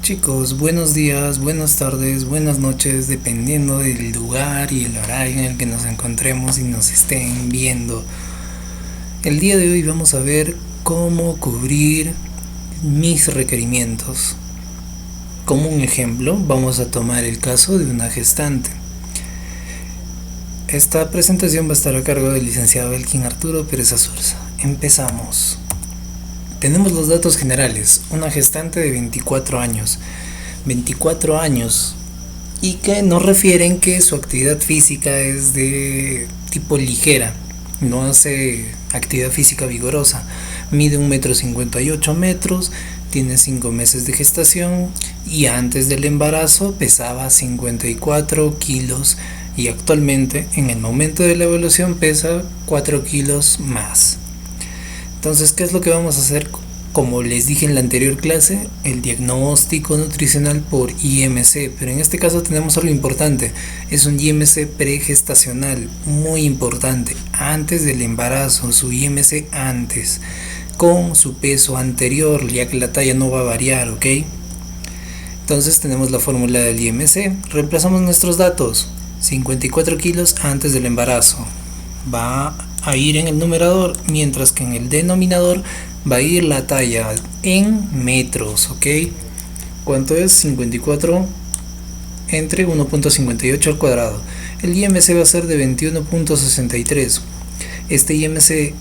Chicos, buenos días, buenas tardes, buenas noches, dependiendo del lugar y el horario en el que nos encontremos y nos estén viendo. El día de hoy vamos a ver cómo cubrir mis requerimientos. Como un ejemplo, vamos a tomar el caso de una gestante. Esta presentación va a estar a cargo del licenciado Elkin Arturo Pérez Azurza. Empezamos. Tenemos los datos generales, una gestante de 24 años, y que nos refieren que su actividad física es de tipo ligera, no hace actividad física vigorosa, mide 1,58 metros, tiene 5 meses de gestación y antes del embarazo pesaba 54 kilos y actualmente en el momento de la evaluación pesa 4 kilos más. Entonces, ¿qué es lo que vamos a hacer? Como les dije en la anterior clase, el diagnóstico nutricional por IMC, pero en este caso tenemos algo importante, es un IMC pregestacional, muy importante, antes del embarazo, su IMC antes, con su peso anterior, ya que la talla no va a variar, ¿ok? Entonces tenemos la fórmula del IMC, reemplazamos nuestros datos, 54 kilos antes del embarazo, va a ir en el numerador, mientras que en el denominador va a ir la talla en metros, ¿ok? ¿Cuánto es? 54 entre 1.58 al cuadrado. El IMC va a ser de 21.63. Este IMC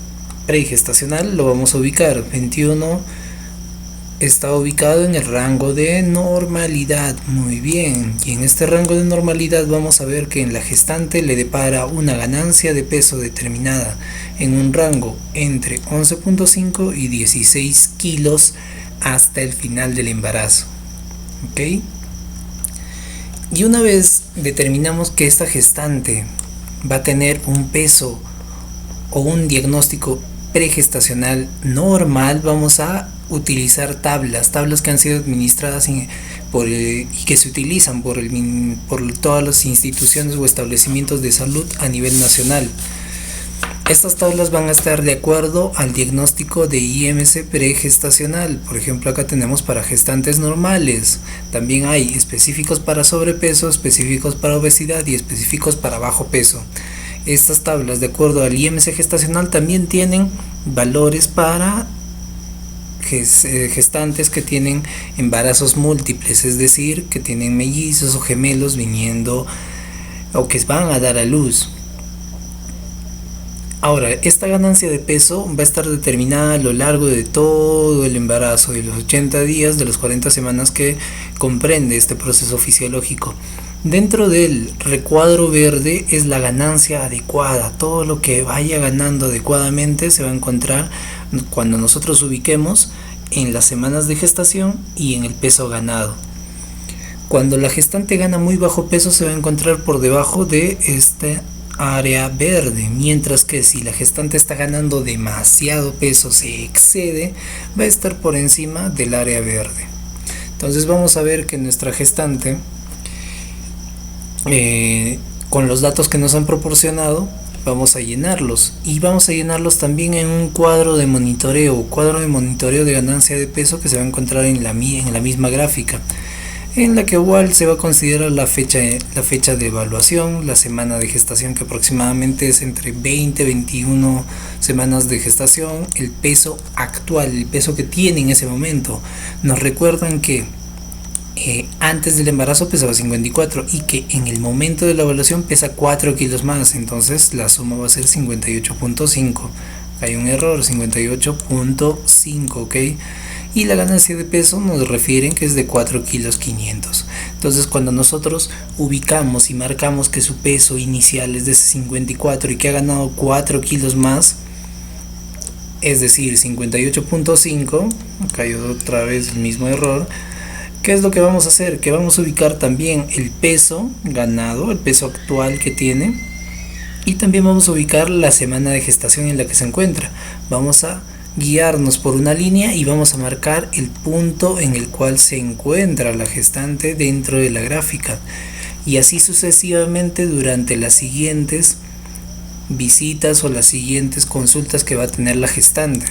pregestacional lo vamos a ubicar. 21 está ubicado en el rango de normalidad. Muy bien, y en este rango de normalidad vamos a ver que en la gestante le depara una ganancia de peso determinada en un rango entre 11.5 y 16 kilos hasta el final del embarazo, ¿ok? Y una vez determinamos que esta gestante va a tener un peso o un diagnóstico pregestacional normal, vamos a utilizar tablas que han sido administradas y que se utilizan por todas las instituciones o establecimientos de salud a nivel nacional. Estas tablas van a estar de acuerdo al diagnóstico de IMC pregestacional. Por ejemplo, acá tenemos para gestantes normales, también hay específicos para sobrepeso, específicos para obesidad y específicos para bajo peso. Estas tablas, de acuerdo al IMC gestacional, también tienen valores para gestantes que tienen embarazos múltiples, es decir, que tienen mellizos o gemelos viniendo o que van a dar a luz. Ahora, esta ganancia de peso va a estar determinada a lo largo de todo el embarazo, de los 80 días, de las 40 semanas que comprende este proceso fisiológico. Dentro del recuadro verde es la ganancia adecuada. Todo lo que vaya ganando adecuadamente se va a encontrar cuando nosotros ubiquemos en las semanas de gestación y en el peso ganado. Cuando la gestante gana muy bajo peso se va a encontrar por debajo de este área verde, mientras que si la gestante está ganando demasiado peso, se excede, va a estar por encima del área verde. Entonces vamos a ver que nuestra gestante, con los datos que nos han proporcionado, vamos a llenarlos y vamos a llenarlos también en un cuadro de monitoreo de ganancia de peso que se va a encontrar en la misma gráfica, en la que igual se va a considerar la fecha de evaluación, la semana de gestación, que aproximadamente es entre 20 y 21 semanas de gestación, el peso actual, el peso que tiene en ese momento. Nos recuerdan que antes del embarazo pesaba 54 y que en el momento de la evaluación pesa 4 kilos más, entonces la suma va a ser 58.5. Hay un error, 58.5, ¿ok? Y la ganancia de peso nos refieren que es de 4 kilos 500. Entonces, cuando nosotros ubicamos y marcamos que su peso inicial es de 54 y que ha ganado 4 kilos más, es decir, 58.5, acá hay otra vez el mismo error. ¿Qué es lo que vamos a hacer? Que vamos a ubicar también el peso ganado, el peso actual que tiene, y también vamos a ubicar la semana de gestación en la que se encuentra. Vamos a guiarnos por una línea y vamos a marcar el punto en el cual se encuentra la gestante dentro de la gráfica, y así sucesivamente durante las siguientes visitas o las siguientes consultas que va a tener la gestante.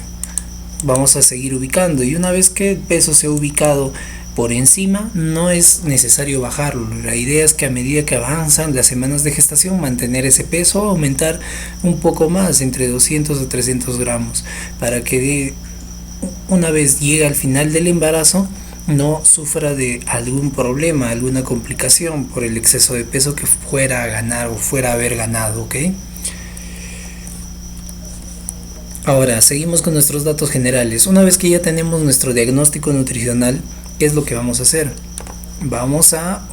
Vamos a seguir ubicando, y una vez que el peso se ha ubicado Por encima no es necesario bajarlo. La idea es que a medida que avanzan las semanas de gestación, mantener ese peso o aumentar un poco más, entre 200 a 300 gramos, para que una vez llega al final del embarazo no sufra de algún problema, alguna complicación por el exceso de peso que fuera a ganar o fuera a haber ganado, ¿ok? Ahora, seguimos con nuestros datos generales. Una vez que ya tenemos nuestro diagnóstico nutricional, ¿qué es lo que vamos a hacer? Vamos a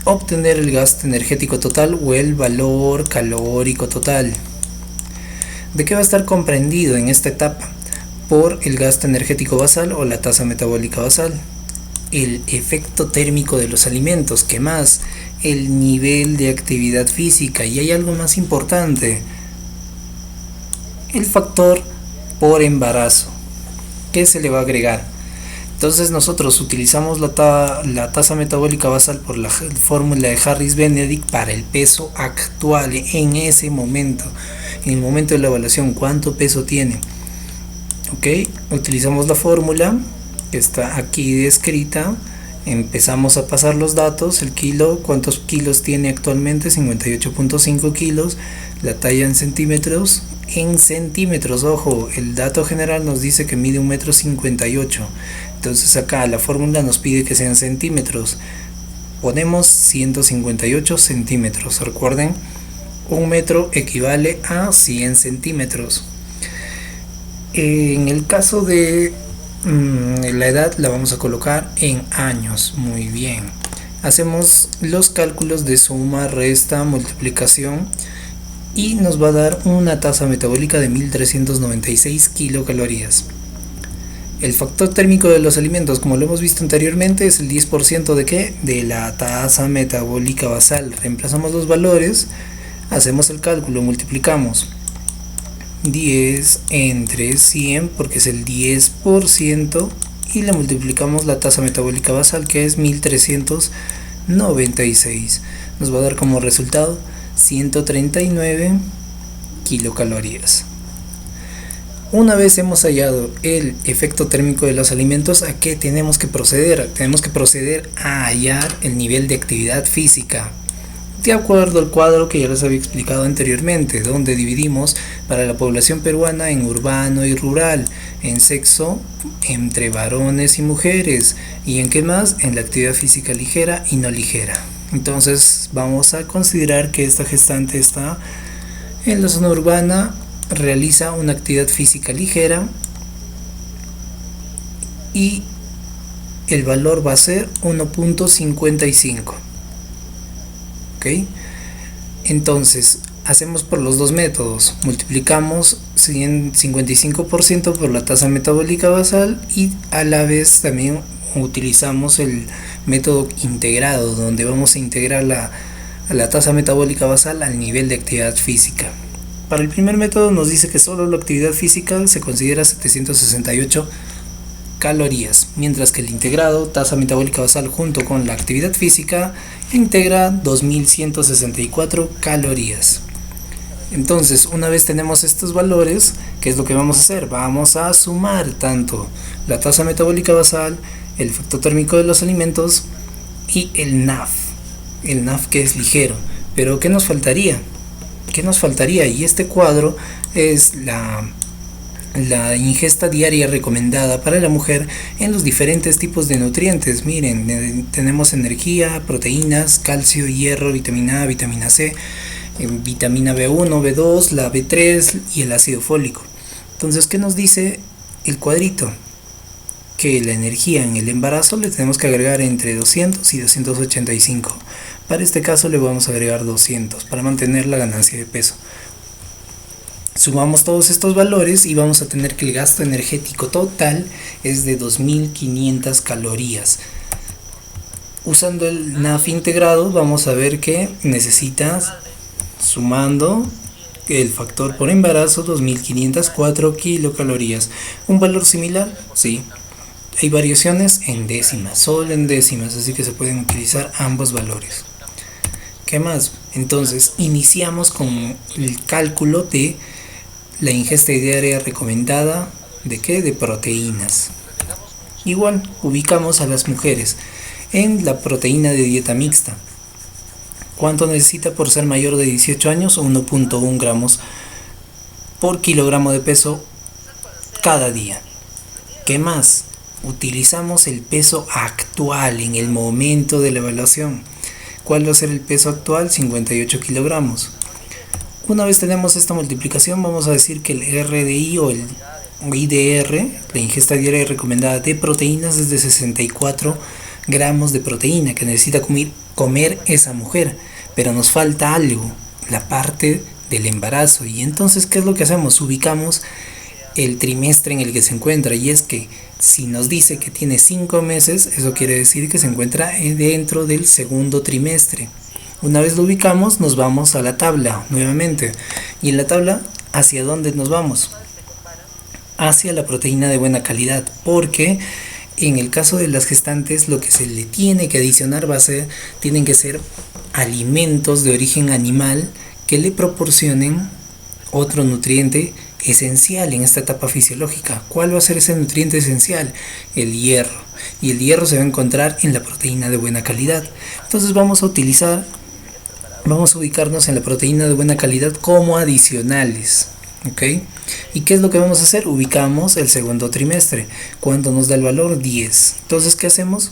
obtener el gasto energético total o el valor calórico total. ¿De qué va a estar comprendido en esta etapa? Por el gasto energético basal o la tasa metabólica basal, el efecto térmico de los alimentos, ¿qué más? El nivel de actividad física, y hay algo más importante, el factor por embarazo. ¿Qué se le va a agregar? Entonces nosotros utilizamos la tasa metabólica basal por la fórmula de Harris-Benedict para el peso actual en ese momento, en el momento de la evaluación, ¿cuánto peso tiene? Ok, utilizamos la fórmula que está aquí descrita, empezamos a pasar los datos, el kilo, cuántos kilos tiene actualmente, 58.5 kilos, la talla en centímetros, ojo, el dato general nos dice que mide 1,58 m, entonces acá la fórmula nos pide que sean centímetros, ponemos 158 centímetros, recuerden, 1 metro equivale a 100 centímetros. En el caso de la edad la vamos a colocar en años. Muy bien, hacemos los cálculos de suma, resta, multiplicación y nos va a dar una tasa metabólica de 1396 kilocalorías. El factor térmico de los alimentos, como lo hemos visto anteriormente, es el 10% de ¿qué? De la tasa metabólica basal. Reemplazamos los valores, hacemos el cálculo, multiplicamos 10 entre 100 porque es el 10% y le multiplicamos la tasa metabólica basal, que es 1396. Nos va a dar como resultado 139 kilocalorías. Una vez hemos hallado el efecto térmico de los alimentos, ¿a qué tenemos que proceder? Tenemos que proceder a hallar el nivel de actividad física, de acuerdo al cuadro que ya les había explicado anteriormente, donde dividimos para la población peruana en urbano y rural, en sexo entre varones y mujeres, y en qué más, en la actividad física ligera y no ligera. Entonces vamos a considerar que esta gestante está en la zona urbana, realiza una actividad física ligera y el valor va a ser 1.55. ¿Ok? Entonces hacemos por los dos métodos, multiplicamos 55% por la tasa metabólica basal y a la vez también utilizamos el método integrado, donde vamos a integrar la tasa metabólica basal al nivel de actividad física. Para el primer método nos dice que solo la actividad física se considera 768 calorías, mientras que el integrado, tasa metabólica basal junto con la actividad física, integra 2164 calorías. Entonces, una vez tenemos estos valores, ¿qué es lo que vamos a hacer? Vamos a sumar tanto la tasa metabólica basal, el efecto térmico de los alimentos y el NAF que es ligero. Pero ¿qué nos faltaría? Y este cuadro es la ingesta diaria recomendada para la mujer en los diferentes tipos de nutrientes. Miren, tenemos energía, proteínas, calcio, hierro, vitamina A, vitamina C, vitamina B1, B2, la B3 y el ácido fólico. Entonces, ¿qué nos dice el cuadrito? Que la energía en el embarazo le tenemos que agregar entre 200 y 285. Para este caso le vamos a agregar 200 para mantener la ganancia de peso. Sumamos todos estos valores y vamos a tener que el gasto energético total es de 2500 calorías. Usando el NAF integrado vamos a ver que necesitas, sumando el factor por embarazo, 2504 kilocalorías. ¿Un valor similar? Sí. Hay variaciones en décimas, solo en décimas, así que se pueden utilizar ambos valores. ¿Qué más? Entonces iniciamos con el cálculo de la ingesta diaria recomendada. ¿De qué? De proteínas. Igual ubicamos a las mujeres en la proteína de dieta mixta. ¿Cuánto necesita por ser mayor de 18 años? 1.1 gramos por kilogramo de peso cada día. ¿Qué más? Utilizamos el peso actual en el momento de la evaluación. ¿Cuál va a ser el peso actual? 58 kilogramos. Una vez tenemos esta multiplicación, vamos a decir que el RDI o el IDR, la ingesta diaria recomendada de proteínas, es de 64 gramos de proteína que necesita comer esa mujer. Pero nos falta algo, la parte del embarazo. Y entonces, ¿qué es lo que hacemos? Ubicamos el trimestre en el que se encuentra, y es que si nos dice que tiene 5 meses, eso quiere decir que se encuentra dentro del segundo trimestre. Una vez lo ubicamos, nos vamos a la tabla nuevamente, y en la tabla, ¿hacia dónde nos vamos? Hacia la proteína de buena calidad, porque en el caso de las gestantes lo que se le tiene que adicionar tienen que ser alimentos de origen animal que le proporcionen otro nutriente esencial en esta etapa fisiológica. ¿Cuál va a ser ese nutriente esencial? El hierro. Y el hierro se va a encontrar en la proteína de buena calidad. Entonces vamos a ubicarnos en la proteína de buena calidad como adicionales. ¿Ok? ¿Y qué es lo que vamos a hacer? Ubicamos el segundo trimestre. ¿Cuánto nos da el valor? 10. Entonces, ¿qué hacemos?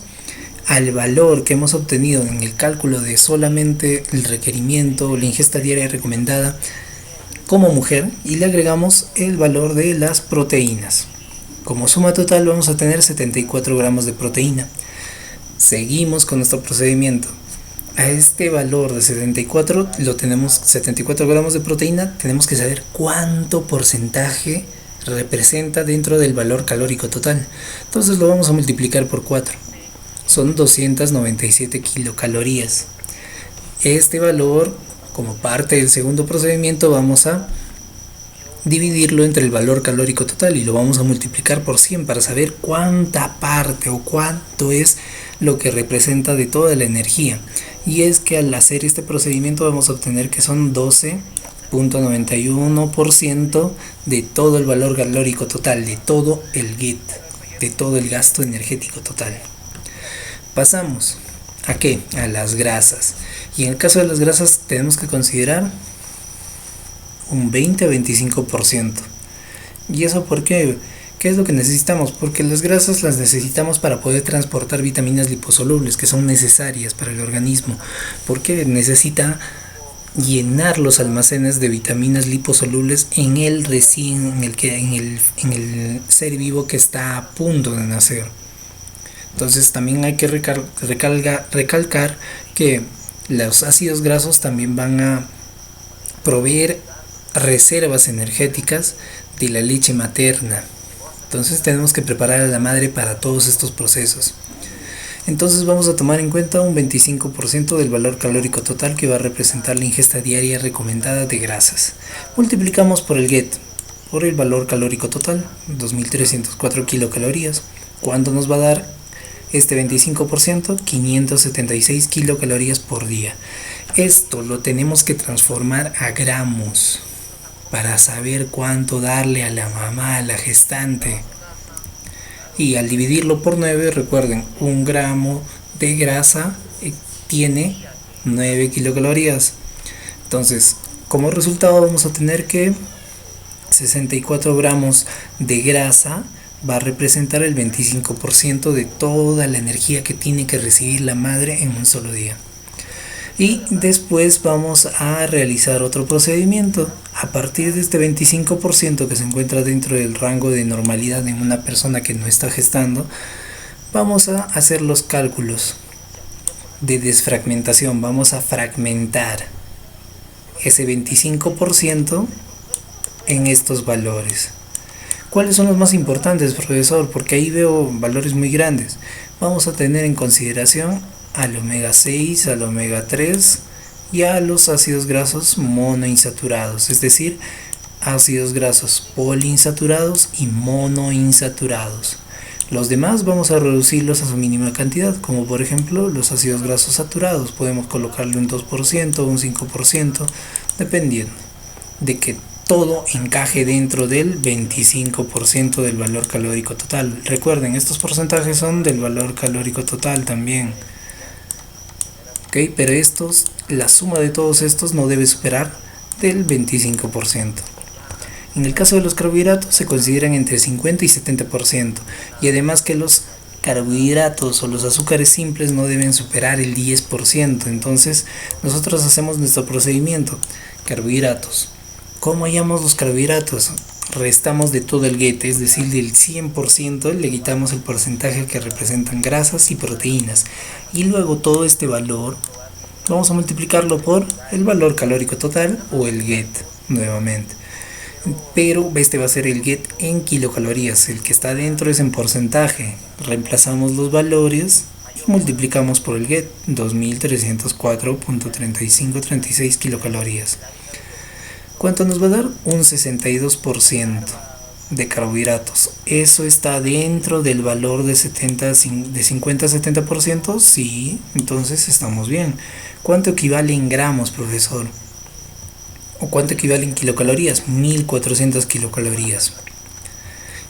Al valor que hemos obtenido en el cálculo de solamente el requerimiento, la ingesta diaria recomendada como mujer, y le agregamos el valor de las proteínas. Como suma total vamos a tener 74 gramos de proteína. Seguimos con nuestro procedimiento. A este valor de 74 gramos de proteína, tenemos que saber cuánto porcentaje representa dentro del valor calórico total. Entonces lo vamos a multiplicar por 4. Son 297 kilocalorías. Este valor, como parte del segundo procedimiento, vamos a dividirlo entre el valor calórico total y lo vamos a multiplicar por 100 para saber cuánta parte o cuánto es lo que representa de toda la energía. Y es que al hacer este procedimiento vamos a obtener que son 12.91% de todo el valor calórico total, de todo el GIT, de todo el gasto energético total. Pasamos ¿a qué? A las grasas. Y en el caso de las grasas tenemos que considerar un 20 a 25%. ¿Y eso por qué? ¿Qué es lo que necesitamos? Porque las grasas las necesitamos para poder transportar vitaminas liposolubles que son necesarias para el organismo, porque necesita llenar los almacenes de vitaminas liposolubles en el ser vivo que está a punto de nacer. Entonces también hay que recalcar que los ácidos grasos también van a proveer reservas energéticas de la leche materna. Entonces tenemos que preparar a la madre para todos estos procesos. Entonces vamos a tomar en cuenta un 25% del valor calórico total que va a representar la ingesta diaria recomendada de grasas. Multiplicamos por el GET, por el valor calórico total, 2.304 kilocalorías. ¿Cuánto nos va a dar este 25%? 576 kilocalorías por día. Esto lo tenemos que transformar a gramos para saber cuánto darle a la mamá, a la gestante. Y al dividirlo por 9, recuerden, 1 gramo de grasa tiene 9 kilocalorías. Entonces, como resultado vamos a tener que 64 gramos de grasa va a representar el 25% de toda la energía que tiene que recibir la madre en un solo día. Y después vamos a realizar otro procedimiento. A partir de este 25% que se encuentra dentro del rango de normalidad en una persona que no está gestando, vamos a hacer los cálculos de desfragmentación. Vamos a fragmentar ese 25% en estos valores. ¿Cuáles son los más importantes, profesor? Porque ahí veo valores muy grandes. Vamos a tener en consideración al omega 6, al omega 3 y a los ácidos grasos monoinsaturados, es decir, ácidos grasos poliinsaturados y monoinsaturados. Los demás vamos a reducirlos a su mínima cantidad, como por ejemplo los ácidos grasos saturados. Podemos colocarle un 2% o un 5%, dependiendo de qué todo encaje dentro del 25% del valor calórico total. Recuerden, estos porcentajes son del valor calórico total también. ¿Ok? Pero la suma de todos estos no debe superar del 25%. En el caso de los carbohidratos se consideran entre 50 y 70%, y además que los carbohidratos o los azúcares simples no deben superar el 10%. Entonces nosotros hacemos nuestro procedimiento: carbohidratos. ¿Cómo hallamos los carbohidratos? Restamos de todo el GET, es decir, del 100% le quitamos el porcentaje que representan grasas y proteínas, y luego todo este valor vamos a multiplicarlo por el valor calórico total o el GET nuevamente. Pero este va a ser el GET en kilocalorías, el que está dentro es en porcentaje. Reemplazamos los valores y multiplicamos por el GET, 2304.3536 kilocalorías. ¿Cuánto nos va a dar? Un 62% de carbohidratos. ¿Eso está dentro del valor de 50 a 70%? Sí, entonces estamos bien. ¿Cuánto equivale en gramos, profesor? ¿O cuánto equivale en kilocalorías? 1400 kilocalorías.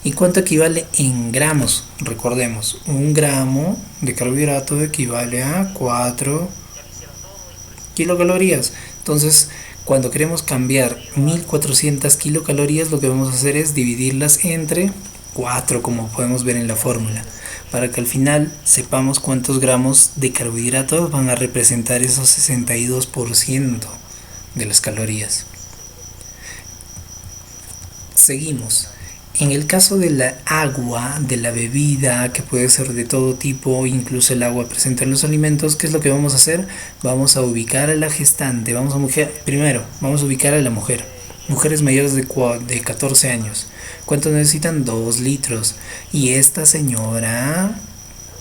¿Y cuánto equivale en gramos? Recordemos, un gramo de carbohidrato equivale a 4 kilocalorías. Entonces, cuando queremos cambiar 1400 kilocalorías, lo que vamos a hacer es dividirlas entre 4, como podemos ver en la fórmula, para que al final sepamos cuántos gramos de carbohidratos van a representar esos 62% de las calorías. Seguimos. En el caso de la agua, de la bebida, que puede ser de todo tipo, incluso el agua presente en los alimentos, ¿qué es lo que vamos a hacer? Vamos a ubicar a la gestante, primero vamos a ubicar a la mujer. Mujeres mayores de 14 años. ¿Cuánto necesitan? 2 litros. Y esta señora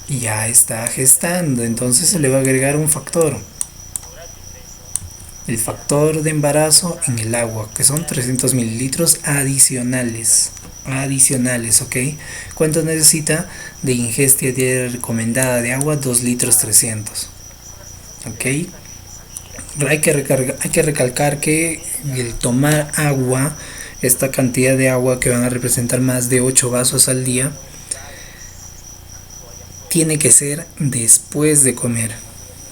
ya está gestando, entonces se le va a agregar un factor. El factor de embarazo en el agua, que son 300 mililitros adicionales, ¿ok? ¿Cuánto necesita de ingesta diaria recomendada de agua? 2 litros 300, ¿ok? Hay que recalcar que el tomar agua, esta cantidad de agua que van a representar más de 8 vasos al día, tiene que ser después de comer.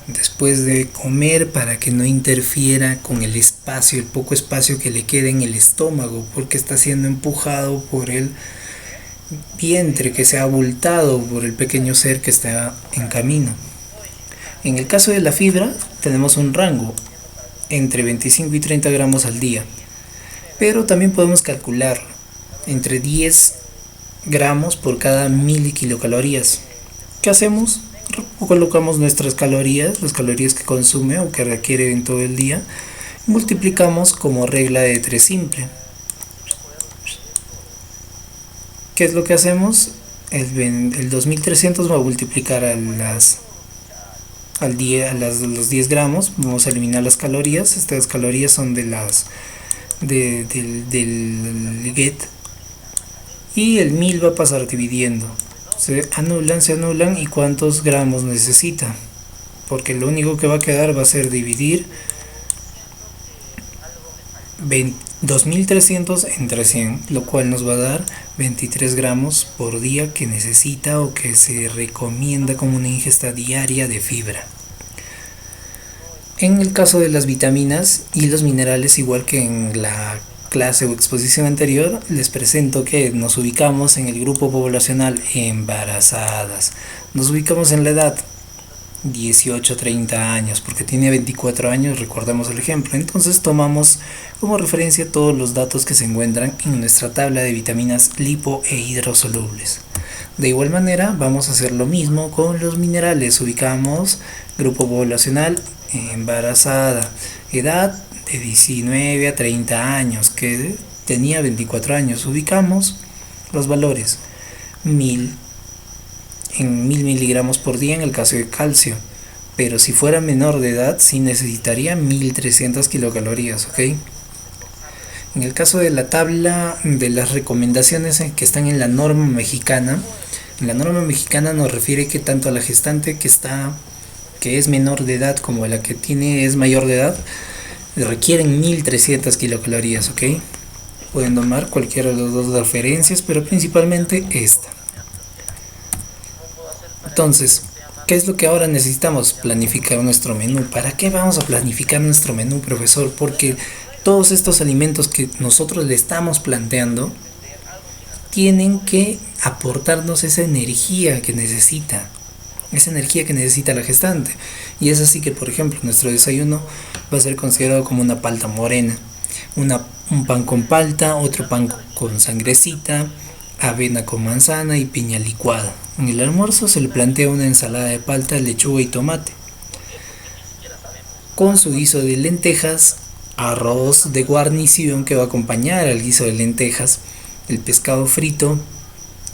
Después de comer, para que no interfiera con el espacio, el poco espacio que le quede en el estómago, porque está siendo empujado por el vientre que se ha abultado por el pequeño ser que está en camino. En el caso de la fibra tenemos un rango entre 25 y 30 gramos al día, pero también podemos calcular entre 10 gramos por cada 1000 kilocalorías. ¿Qué hacemos? Colocamos nuestras calorías, las calorías que consume o que requiere en todo el día, y multiplicamos como regla de 3 simple. ¿Qué es lo que hacemos? El 2300 va a multiplicar los 10 gramos, vamos a eliminar las calorías. Estas calorías son del GET, y el 1000 va a pasar dividiendo. Se anulan, y cuántos gramos necesita, porque lo único que va a quedar va a ser dividir 2300 entre 100, lo cual nos va a dar 23 gramos por día que necesita o que se recomienda como una ingesta diaria de fibra. En el caso de las vitaminas y los minerales, igual que en la clase o exposición anterior, les presento que nos ubicamos en el grupo poblacional embarazadas. Nos ubicamos en la edad 18-30 años, porque tiene 24 años, recordemos el ejemplo. Entonces tomamos como referencia todos los datos que se encuentran en nuestra tabla de vitaminas lipo e hidrosolubles. De igual manera vamos a hacer lo mismo con los minerales. Ubicamos grupo poblacional embarazada, edad de 19 a 30 años, que tenía 24 años. Ubicamos los valores: 1000 miligramos por día en el caso de calcio, pero si fuera menor de edad sí necesitaría 1300 kilocalorías, ¿ok? En el caso de la tabla de las recomendaciones que están en la norma mexicana, nos refiere que tanto a la gestante que es menor de edad como a la que es mayor de edad requieren 1300 kilocalorías, ¿ok? pueden tomar cualquiera de las dos referencias, pero principalmente esta. Entonces, ¿qué es lo que ahora necesitamos? Planificar nuestro menú. ¿Para qué vamos a planificar nuestro menú, profesor? Porque todos estos alimentos que nosotros le estamos planteando tienen que aportarnos esa energía que necesita. Esa energía que necesita la gestante. Y es así que, por ejemplo, nuestro desayuno va a ser considerado como una palta morena. Un pan con palta, otro pan con sangrecita, avena con manzana y piña licuada. En el almuerzo se le plantea una ensalada de palta, lechuga y tomate, con su guiso de lentejas, arroz de guarnición que va a acompañar al guiso de lentejas, el pescado frito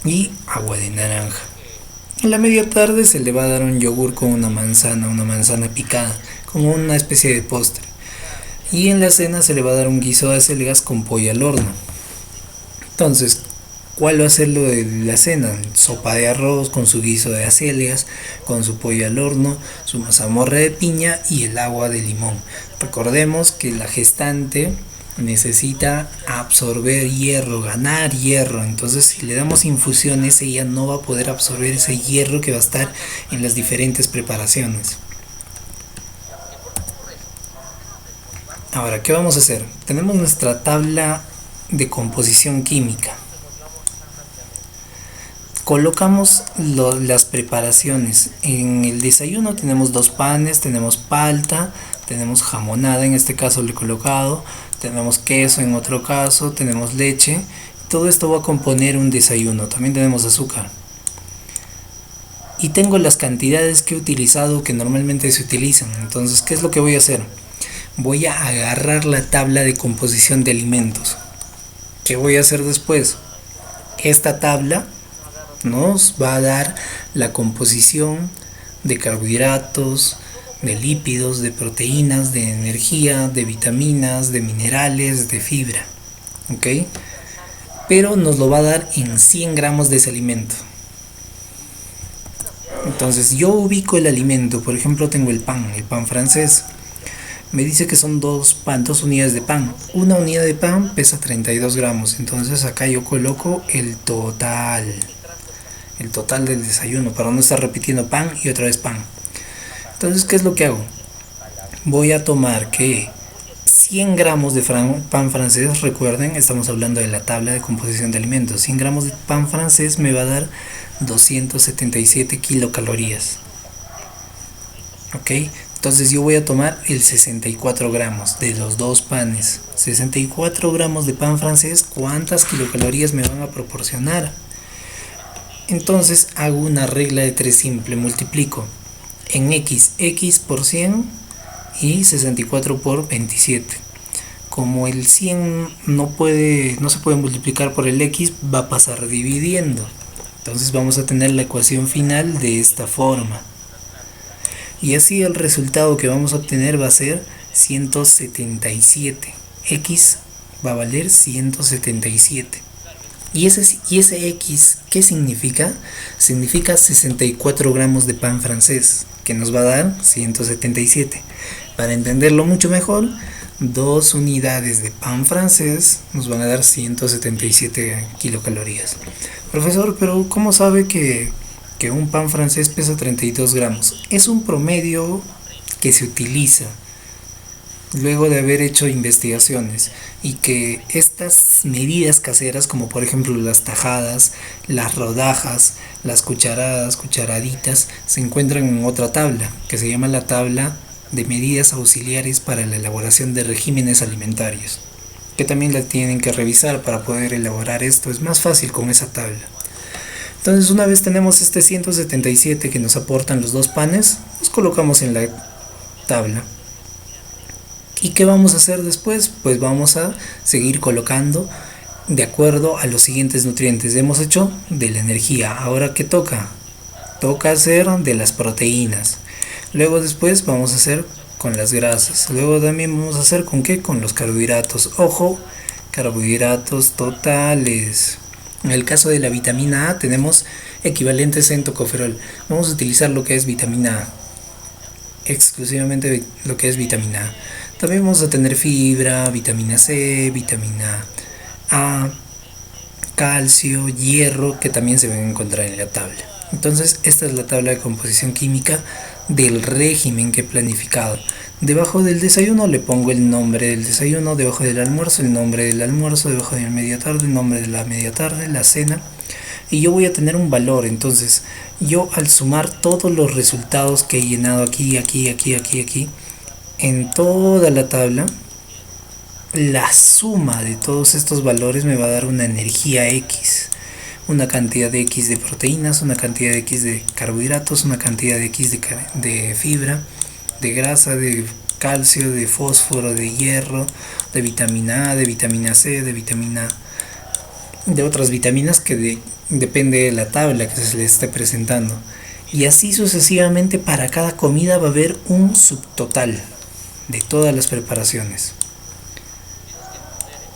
y agua de naranja. En la media tarde se le va a dar un yogur con una manzana picada, como una especie de postre. Y en la cena se le va a dar un guiso de acelgas con pollo al horno. Entonces, ¿cuál va a ser lo de la cena? Sopa de arroz con su guiso de acelgas, con su pollo al horno, su mazamorra de piña y el agua de limón. Recordemos que la gestante necesita absorber hierro, ganar hierro. Entonces, si le damos infusiones, ella no va a poder absorber ese hierro que va a estar en las diferentes preparaciones. Ahora, ¿qué vamos a hacer? Tenemos nuestra tabla de composición química. Colocamos las preparaciones. En el desayuno tenemos 2 panes, tenemos palta, tenemos jamonada, en este caso le he colocado, tenemos queso en otro caso, tenemos leche. Todo esto va a componer un desayuno. También tenemos azúcar. Y tengo las cantidades que he utilizado, que normalmente se utilizan. Entonces, ¿qué es lo que voy a hacer? Voy a agarrar la tabla de composición de alimentos. ¿Qué voy a hacer después? Esta tabla nos va a dar la composición de carbohidratos, de lípidos, de proteínas, de energía, de vitaminas, de minerales, de fibra. ¿Ok? Pero nos lo va a dar en 100 gramos de ese alimento. Entonces yo ubico el alimento. Por ejemplo, tengo el pan francés. Me dice que son 2 unidades de pan. Una unidad de pan pesa 32 gramos. Entonces acá yo coloco el total del desayuno, para no estar repitiendo pan y otra vez pan. Entonces, ¿qué es lo que hago? Voy a tomar que 100 gramos de pan francés, recuerden, estamos hablando de la tabla de composición de alimentos. 100 gramos de pan francés me va a dar 277 kilocalorías. ¿Ok? Entonces yo voy a tomar el 64 gramos de los 2 panes. 64 gramos de pan francés, ¿cuántas kilocalorías me van a proporcionar? Entonces hago una regla de 3 simple, multiplico en x por 100 y 64 por 27. Como el 100 no se puede multiplicar por el x, va a pasar dividiendo. Entonces vamos a tener la ecuación final de esta forma. Y así el resultado que vamos a obtener va a ser 177. X va a valer 177. ¿Y ese X qué significa? Significa 64 gramos de pan francés, que nos va a dar 177. Para entenderlo mucho mejor, 2 unidades de pan francés nos van a dar 177 kilocalorías. Profesor, pero ¿cómo sabe que un pan francés pesa 32 gramos? Es un promedio que se utiliza luego de haber hecho investigaciones, y que estas medidas caseras, como por ejemplo las tajadas, las rodajas, las cucharadas, cucharaditas, se encuentran en otra tabla que se llama la tabla de medidas auxiliares para la elaboración de regímenes alimentarios, que también la tienen que revisar para poder elaborar esto. Es más fácil con esa tabla. Entonces, una vez tenemos este 177 que nos aportan los 2 panes, los colocamos en la tabla. ¿Y qué vamos a hacer después? Pues vamos a seguir colocando de acuerdo a los siguientes nutrientes. Hemos hecho de la energía. Ahora, ¿qué toca? Toca hacer de las proteínas. Luego después vamos a hacer con las grasas. Luego también vamos a hacer ¿con qué? Con los carbohidratos. Ojo, carbohidratos totales. En el caso de la vitamina A tenemos equivalentes en tocoferol. Vamos a utilizar lo que es vitamina A. Exclusivamente lo que es vitamina A. También vamos a tener fibra, vitamina C, vitamina A, calcio, hierro, que también se van a encontrar en la tabla. Entonces, esta es la tabla de composición química del régimen que he planificado. Debajo del desayuno le pongo el nombre del desayuno, debajo del almuerzo el nombre del almuerzo, debajo de la media tarde el nombre de la media tarde, la cena, y yo voy a tener un valor. Entonces, yo al sumar todos los resultados que he llenado aquí, en toda la tabla, la suma de todos estos valores me va a dar una energía X, una cantidad de X de proteínas, una cantidad de X de carbohidratos, una cantidad de X de fibra, de grasa, de calcio, de fósforo, de hierro, de vitamina A, de vitamina C, de otras vitaminas que depende de la tabla que se le esté presentando. Y así sucesivamente, para cada comida va a haber un subtotal de todas las preparaciones.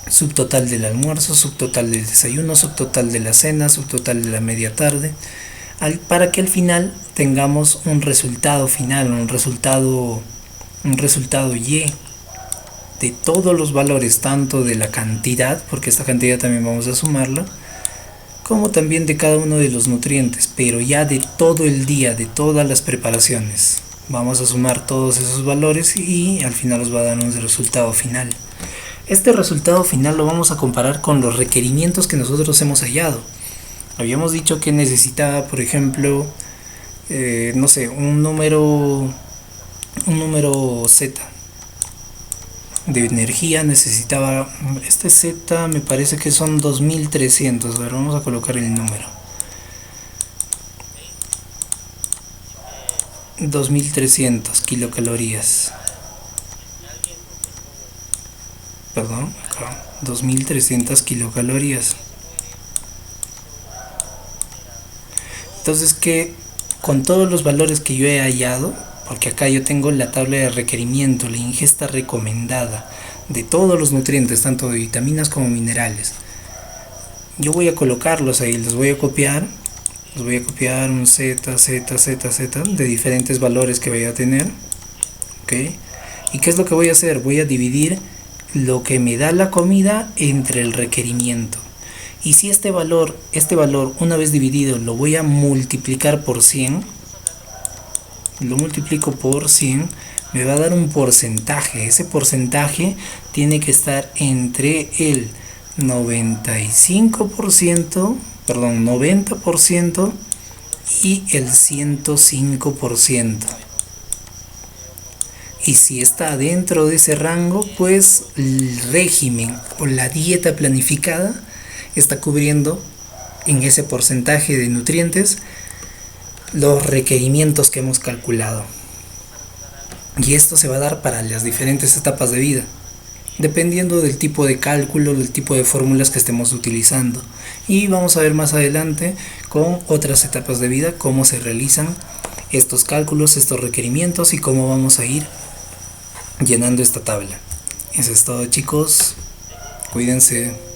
Subtotal del almuerzo, subtotal del desayuno, subtotal de la cena, subtotal de la media tarde, para que al final tengamos un resultado final, un resultado Y de todos los valores, tanto de la cantidad, porque esta cantidad también vamos a sumarla, como también de cada uno de los nutrientes, pero ya de todo el día, de todas las preparaciones. Vamos a sumar todos esos valores y al final nos va a dar un resultado final. Este resultado final lo vamos a comparar con los requerimientos que nosotros hemos hallado. Habíamos dicho que necesitaba, por ejemplo, no sé, un número Z de energía. Necesitaba, este Z me parece que son 2300. A ver, vamos a colocar el número. 2300 kilocalorías. Perdón, acá, 2300 kilocalorías. Entonces, que con todos los valores que yo he hallado, porque acá yo tengo la tabla de requerimiento, la ingesta recomendada de todos los nutrientes, tanto de vitaminas como minerales, yo voy a colocarlos ahí, los voy a copiar un Z de diferentes valores que vaya a tener, ¿ok? ¿Y qué es lo que voy a hacer? Voy a dividir lo que me da la comida entre el requerimiento. Y si este valor una vez dividido lo voy a multiplicar por 100, lo multiplico por 100, me va a dar un porcentaje. Ese porcentaje tiene que estar entre el 90% y el 105%. Y si está dentro de ese rango, pues el régimen o la dieta planificada está cubriendo en ese porcentaje de nutrientes los requerimientos que hemos calculado. Y esto se va a dar para las diferentes etapas de vida, dependiendo del tipo de cálculo, del tipo de fórmulas que estemos utilizando. Y vamos a ver más adelante con otras etapas de vida cómo se realizan estos cálculos, estos requerimientos y cómo vamos a ir llenando esta tabla. Eso es todo, chicos. Cuídense.